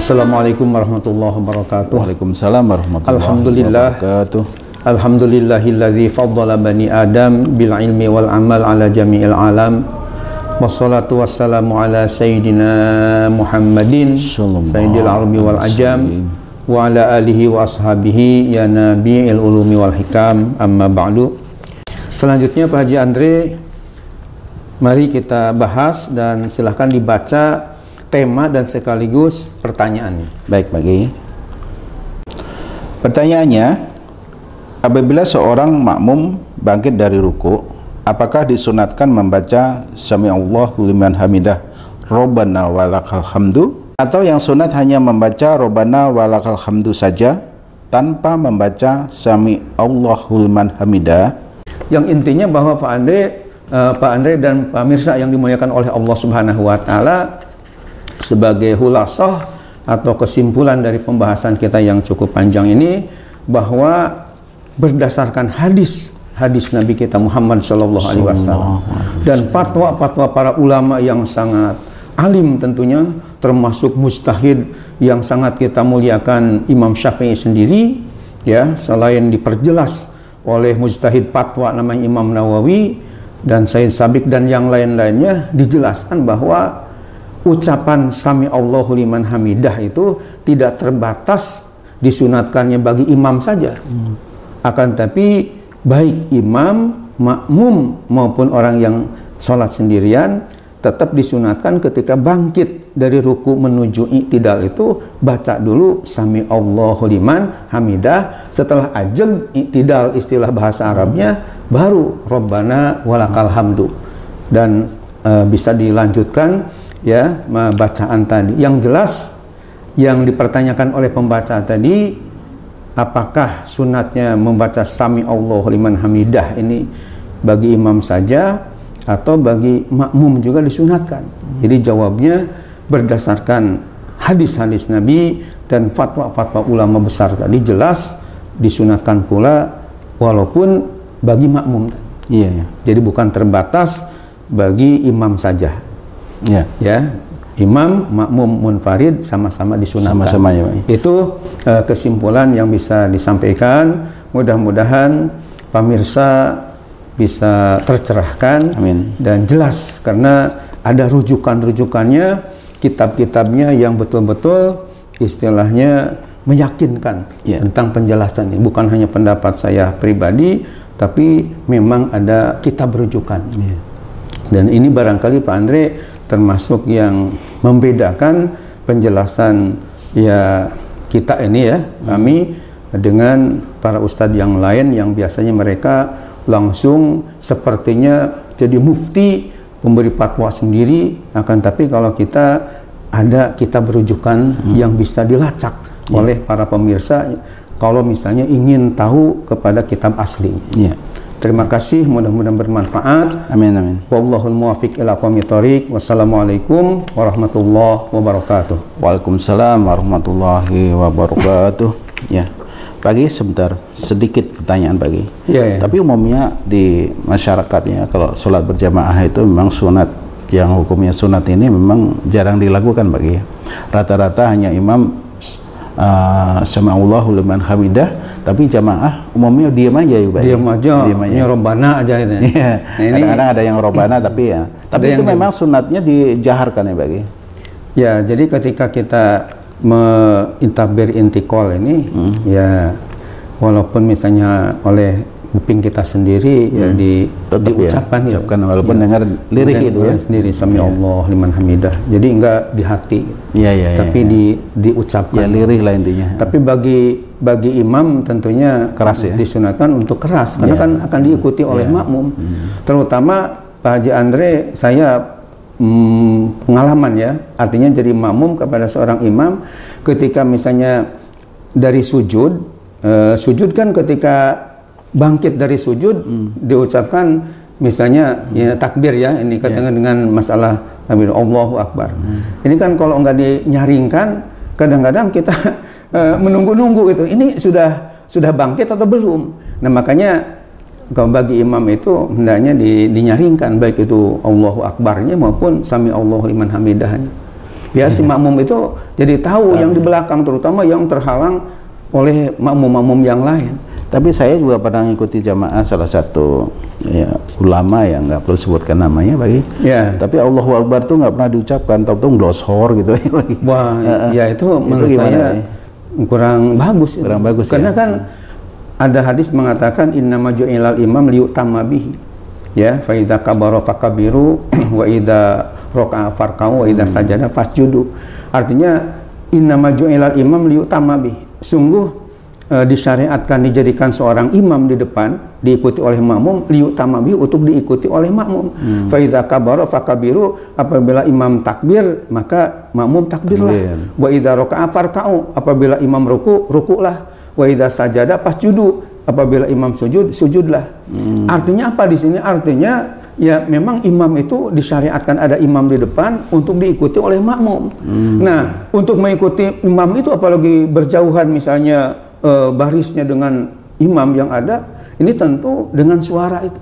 Assalamualaikum warahmatullahi wabarakatuh. Waalaikumsalam warahmatullahi Alhamdulillah. wabarakatuh. Alhamdulillahilladzi faddala bani Adam bil ilmi wal amal ala jami'il alam. Wassalatu wassalamu ala sayyidina Muhammadin sayyidil arabi wal ajam wa ala alihi wa ashabihi ya nabi'il ulumi wal hikam, amma ba'du. Selanjutnya Pak Haji Andre, mari kita bahas dan silahkan dibaca tema dan sekaligus pertanyaannya. Baik, bagi pertanyaannya, apabila seorang makmum bangkit dari ruku, apakah disunatkan membaca Sami'allahu liman hamidah Rabbana walakal hamdu, atau yang sunat hanya membaca Rabbana walakal hamdu saja tanpa membaca Sami'allahu liman hamidah? Yang intinya bahwa Pak Andre dan Pak Mirsa yang dimuliakan oleh Allah Subhanahu wa taala, sebagai hulasah atau kesimpulan dari pembahasan kita yang cukup panjang ini, bahwa berdasarkan hadis Nabi kita Muhammad Shallallahu Alaihi Wasallam dan fatwa para ulama yang sangat alim tentunya, termasuk mujtahid yang sangat kita muliakan Imam Syafi'i sendiri, ya, selain diperjelas oleh mujtahid fatwa namanya Imam Nawawi dan Said Sabiq dan yang lain-lainnya, dijelaskan bahwa ucapan Sami Allahu liman hamidah itu tidak terbatas disunatkannya bagi imam saja, akan tapi baik imam, makmum maupun orang yang sholat sendirian tetap disunatkan ketika bangkit dari ruku menuju i'tidal itu baca dulu Sami Allahu liman hamidah. Setelah ajeg i'tidal, istilah bahasa Arabnya, baru Rabbana walakal hamdu, dan bisa dilanjutkan ya bacaan tadi. Yang jelas yang dipertanyakan oleh pembaca tadi, apakah sunatnya membaca Sami Allahu liman hamidah ini bagi imam saja atau bagi makmum juga disunatkan? Jadi jawabnya berdasarkan hadis-hadis Nabi dan fatwa-fatwa ulama besar tadi, jelas disunatkan pula walaupun bagi makmum. Iya, ya. Jadi bukan terbatas bagi imam saja. Ya. Ya, imam, makmum, munfarid sama-sama disunatkan. Sama-sama, ya, Pak. Itu kesimpulan yang bisa disampaikan. Mudah-mudahan pemirsa bisa tercerahkan. Amin. Dan jelas, karena ada rujukan-rujukannya, kitab-kitabnya yang betul-betul istilahnya meyakinkan tentang penjelasan ini. Bukan hanya pendapat saya pribadi, tapi memang ada kitab rujukan. Dan ini barangkali Pak Andre termasuk yang membedakan penjelasan ya kita ini, ya, kami dengan para ustadz yang lain yang biasanya mereka langsung sepertinya jadi mufti, memberi fatwa sendiri, akan tapi kalau kita ada kitab rujukan yang bisa dilacak oleh para pemirsa kalau misalnya ingin tahu kepada kitab asli. Terima kasih, mudah-mudahan bermanfaat. Amin, amin. Wallahul muwaffiq ila aqwamit thoriq. Wassalamualaikum warahmatullahi wabarakatuh. Waalaikumsalam warahmatullahi wabarakatuh. Ya, Pagi sebentar, sedikit pertanyaan Pagi. Ya. Tapi umumnya di masyarakatnya kalau sholat berjamaah itu memang sunat, yang hukumnya sunat ini memang jarang dilakukan Pagi. Rata-rata hanya imam Sami'allahu liman hamidah, tapi jamaah umumnya diam aja ya, Pak. Diam aja. Ya, Robbana aja itu. Iya. Nah, ini kadang-kadang ada yang Robbana tapi ya. Tapi itu memang sunatnya dijaharkan ya, Pak. Ya, jadi ketika kita mentabir intikal ini, ya walaupun misalnya oleh kuping kita sendiri ya diucapkan ya, walaupun dengar lirik itu ya sendiri Sami Allah liman hamidah. Jadi enggak di hati, tapi diucapkan, ya, lirih lah intinya. Tapi bagi imam tentunya keras, ya, disunatkan untuk keras, karena kan akan diikuti oleh makmum. Terutama Pak Haji Andre, saya pengalaman ya, artinya jadi makmum kepada seorang imam, ketika misalnya dari sujud kan ketika bangkit dari sujud diucapkan misalnya ya, takbir ya, ini katakan dengan masalah takbir Allahu Akbar. Ini kan kalau nggak dinyaringkan, kadang-kadang kita menunggu-nunggu itu, ini sudah bangkit atau belum. Nah makanya kalau bagi imam itu hendaknya dinyaringkan, baik itu Allahu Akbarnya maupun Sami Allahu liman hamidahnya. Biar si makmum itu jadi tahu yang di belakang, terutama yang terhalang oleh makmum-makmum yang lain. Tapi saya juga pernah mengikuti jamaah salah satu ya, ulama yang nggak perlu sebutkan namanya bagi. Ya. Tapi Allahu Akbar tuh nggak pernah diucapkan, tahu-tahu glosor gitu. Wah, ya itu menurut saya kurang bagus. Kurang bagus. Karena kan ada hadis mengatakan innama ju'ilal imam liyutamma bihi. Ya, fa idza kabara fakabiru wa idza raka'a farka'u wa idza sajada fasjudu. Artinya innama ju'ilal imam liyutamma bihi. Sungguh disyariatkan dijadikan seorang imam di depan diikuti oleh makmum liyutamma bihi untuk diikuti oleh makmum. Fa idza kabara fakabiru, apabila imam takbir maka makmum takbirlah. Wa idza raka'a farka'u, apabila imam rukuklah. Wa idza sajada fasjudu, apabila imam sujud, sujudlah. Artinya apa di sini? Artinya ya memang imam itu disyariatkan ada imam di depan untuk diikuti oleh makmum. Nah, untuk mengikuti imam itu apalagi berjauhan misalnya barisnya dengan imam yang ada, ini tentu dengan suara itu.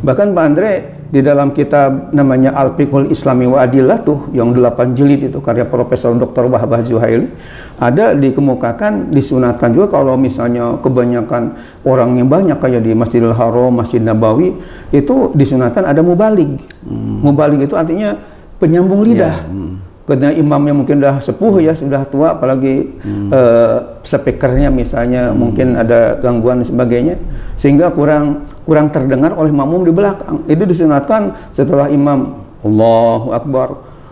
Bahkan Pak Andre di dalam kitab namanya Al-Fiqhul Islami wa Adillatuh yang 8 jilid itu karya Profesor Dr. Wahbah Zuhaili, ada dikemukakan disunatkan juga kalau misalnya kebanyakan orangnya banyak kayak di Masjidil Haram, Masjid Nabawi, itu disunatkan ada mubalig. Mubalig itu artinya penyambung lidah. Karena imamnya mungkin sudah sepuh ya, sudah tua, apalagi speakernya misalnya mungkin ada gangguan dan sebagainya, sehingga kurang terdengar oleh makmum di belakang. Itu disunatkan setelah imam Allahu Akbar,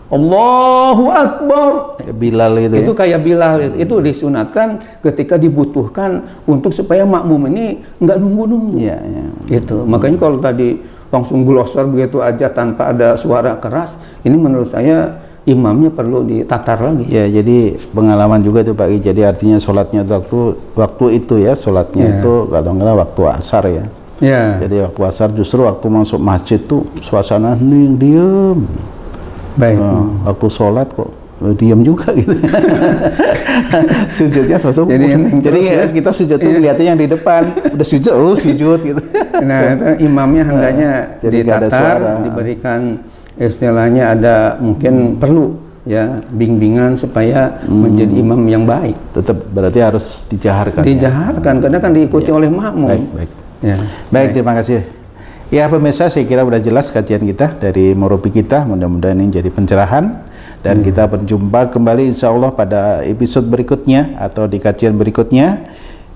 Allahu Akbar. Bilal itu kayak Bilal itu disunatkan ketika dibutuhkan untuk supaya makmum ini nggak nunggu-nunggu. Itu makanya kalau tadi langsung glosor begitu aja tanpa ada suara keras, ini menurut saya imamnya perlu ditatar lagi. Ya, jadi pengalaman juga tuh Pak. Jadi artinya sholatnya waktu itu ya, sholatnya itu kadang-kadang waktu asar ya. Jadi waktu asar justru waktu masuk masjid tuh suasana hening, diem. Baik. Waktu sholat kok diam juga gitu. Sujudnya jadi kita sujud tuh lihatnya yang di depan udah sujud, sujud gitu. Nah, itu imamnya hendaknya ditatar, diberikan istilahnya ada mungkin perlu ya bimbingan supaya menjadi imam yang baik. Tetap berarti harus dijaharkan. Karena kan diikuti oleh makmum. Baik, terima kasih. Ya pemirsa, saya kira sudah jelas kajian kita dari Murabi kita. Mudah-mudahan ini jadi pencerahan dan kita berjumpa kembali insya Allah pada episode berikutnya atau di kajian berikutnya.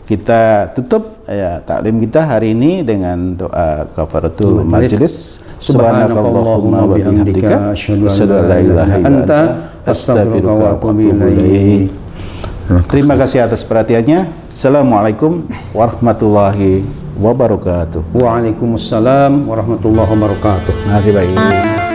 Kita tutup ya taklim kita hari ini dengan doa kafaratul majelis. Subhanakallahumma wa bihamdika asyhadu an la ilaha illa anta astaghfiruka wa atubu ilaik. Terima kasih atas perhatiannya. Assalamualaikum warahmatullahi wabarakatuh. Waalaikumsalam warahmatullahi wabarakatuh. Terima kasih baik.